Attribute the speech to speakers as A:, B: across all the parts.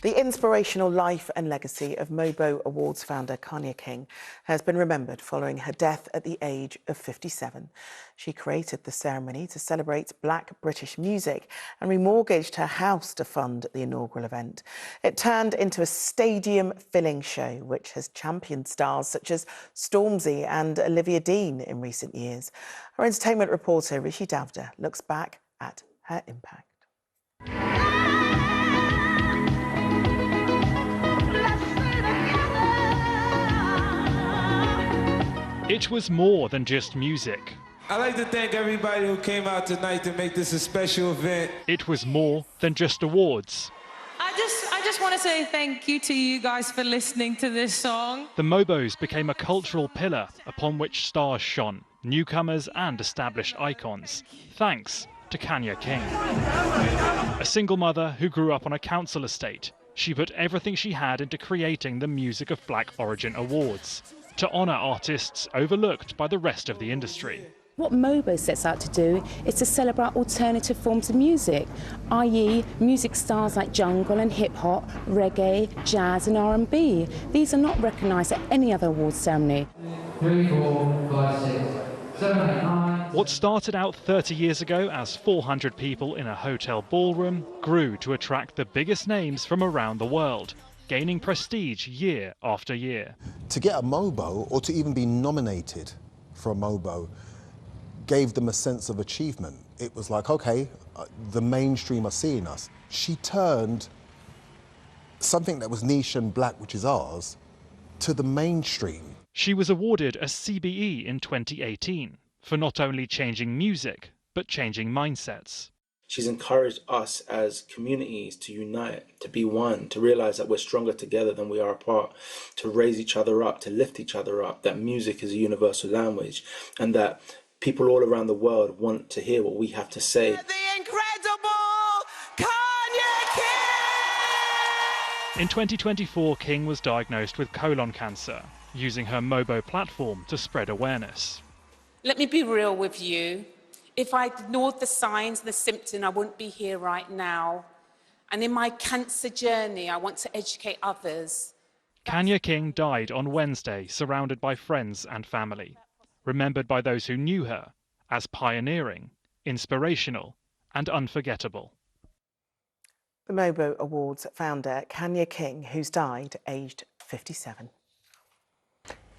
A: The inspirational life and legacy of Mobo Awards founder Kanya King has been remembered following her death at the age of 57. She created the ceremony to celebrate Black British music and remortgaged her house to fund the inaugural event. It turned into a stadium-filling show which has championed stars such as Stormzy and Olivia Dean in recent years. Our entertainment reporter Rishi Davda looks back at her impact.
B: It was more than just music.
C: I'd like to thank everybody who came out tonight to make this a special event.
B: It was more than just awards.
D: I just want to say thank you to you guys for listening to this song.
B: The Mobos became a cultural pillar upon which stars shone, newcomers and established icons, thanks to Kanya King. A single mother who grew up on a council estate, she put everything she had into creating the Music of Black Origin Awards, to honour artists overlooked by the rest of the industry.
E: What Mobo sets out to do is to celebrate alternative forms of music, i.e. music styles like jungle and hip-hop, reggae, jazz and R&B. These are not recognised at any other awards ceremony.
F: 3, 4, 5, 6, 7, 8, 9.
B: What started out 30 years ago as 400 people in a hotel ballroom grew to attract the biggest names from around the world, gaining prestige year after year.
G: To get a Mobo, or to even be nominated for a Mobo, gave them a sense of achievement. It was like, okay, the mainstream are seeing us. She turned something that was niche and black, which is ours, to the mainstream.
B: She was awarded a CBE in 2018 for not only changing music, but changing mindsets.
H: She's encouraged us as communities to unite, to be one, to realise that we're stronger together than we are apart, to raise each other up, to lift each other up, that music is a universal language, and that people all around the world want to hear what we have to say.
D: The incredible Kanya King!
B: In 2024, King was diagnosed with colon cancer, using her Mobo platform to spread awareness.
I: Let me be real with you. If I ignored the signs and the symptoms, I wouldn't be here right now. And in my cancer journey, I want to educate others.
B: Kanya King died on Wednesday, surrounded by friends and family, remembered by those who knew her as pioneering, inspirational and unforgettable.
A: The Mobo Awards founder Kanya King, who's died aged 57.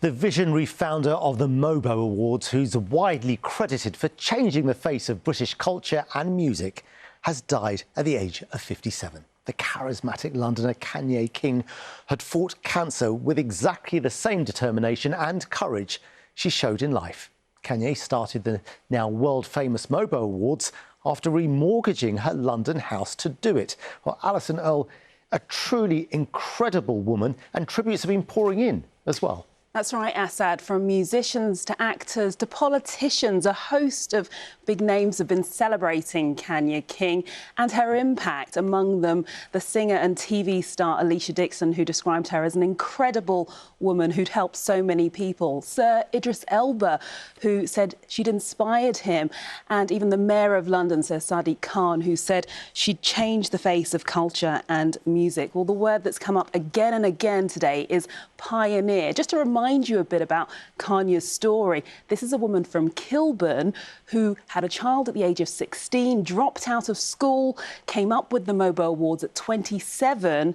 J: The visionary founder of the Mobo Awards, who's widely credited for changing the face of British culture and music, has died at the age of 57. The charismatic Londoner Kanya King had fought cancer with exactly the same determination and courage she showed in life. Kanya started the now world-famous Mobo Awards after remortgaging her London house to do it. Well, Alison Earle, a truly incredible woman, and tributes have been pouring in as well.
K: That's right, Assad. From musicians to actors to politicians, a host of big names have been celebrating Kanya King and her impact. Among them, the singer and TV star Alesha Dixon, who described her as an incredible woman who'd helped so many people. Sir Idris Elba, who said she'd inspired him. And even the Mayor of London, Sir Sadiq Khan, who said she'd changed the face of culture and music. Well, the word that's come up again and again today is pioneer. Just to remind you a bit about Kanya's story. This is a woman from Kilburn who had a child at the age of 16, dropped out of school, came up with the Mobo Awards at 27,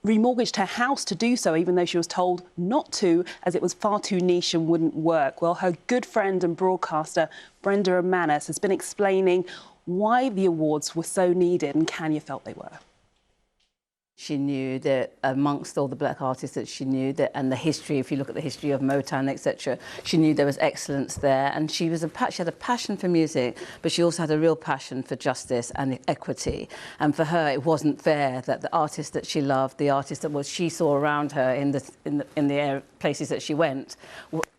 K: remortgaged her house to do so, even though she was told not to, as it was far too niche and wouldn't work. Well, her good friend and broadcaster, Brenda Amanis, has been explaining why the awards were so needed, and Kanya felt they were.
L: She knew that amongst all the black artists that she knew, that, and the history, if you look at the history of Motown, etc., she knew there was excellence there. And she had a passion for music, but she also had a real passion for justice and equity. And for her, it wasn't fair that the artists that she loved, the artists that she saw around her in the places that she went,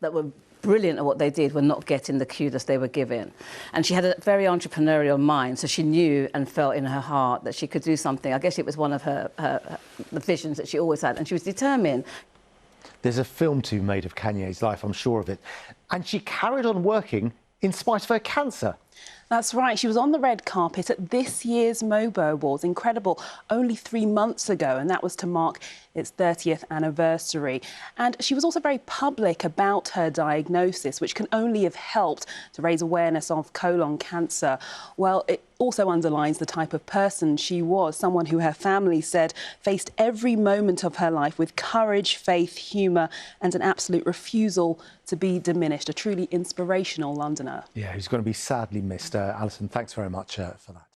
L: that were brilliant at what they did, were not getting the kudos they were given. And she had a very entrepreneurial mind, so she knew and felt in her heart that she could do something. I guess it was one of the visions that she always had, and she was determined.
J: There's a film too made of Kanye's life, I'm sure of it. And she carried on working in spite of her cancer.
K: That's right. She was on the red carpet at this year's Mobo Awards. Incredible. Only 3 months ago, and that was to mark its 30th anniversary. And she was also very public about her diagnosis, which can only have helped to raise awareness of colon cancer. Well, it also underlines the type of person she was, someone who her family said faced every moment of her life with courage, faith, humour and an absolute refusal to be diminished. A truly inspirational Londoner.
J: Yeah, who's going to be sadly missed. Alison, thanks very much for that.